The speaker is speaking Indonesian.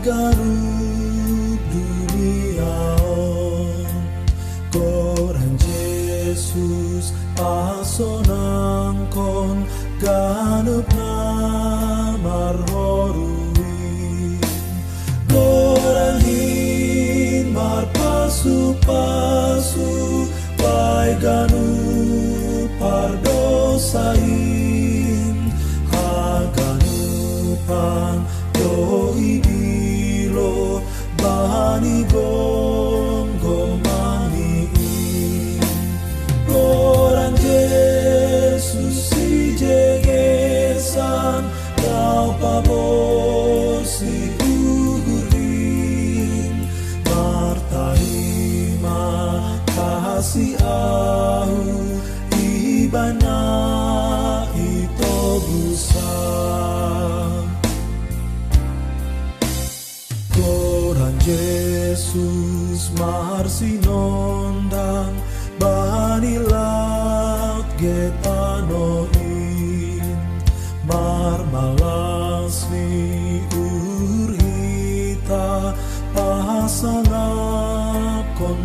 garup dunia Koran Yesus pasonang kon ganup na marhoruin Koran hin marpasu-pasu pai ganup pardosain haganupan doi bilo bani gom-gomaniin Koran Yesus si jegesan kau pabosi ugurin martarima kasih ahu ibana ito busan Koran Yesus marsinondang bani laut getanoin marmalas ni urita pasangap kon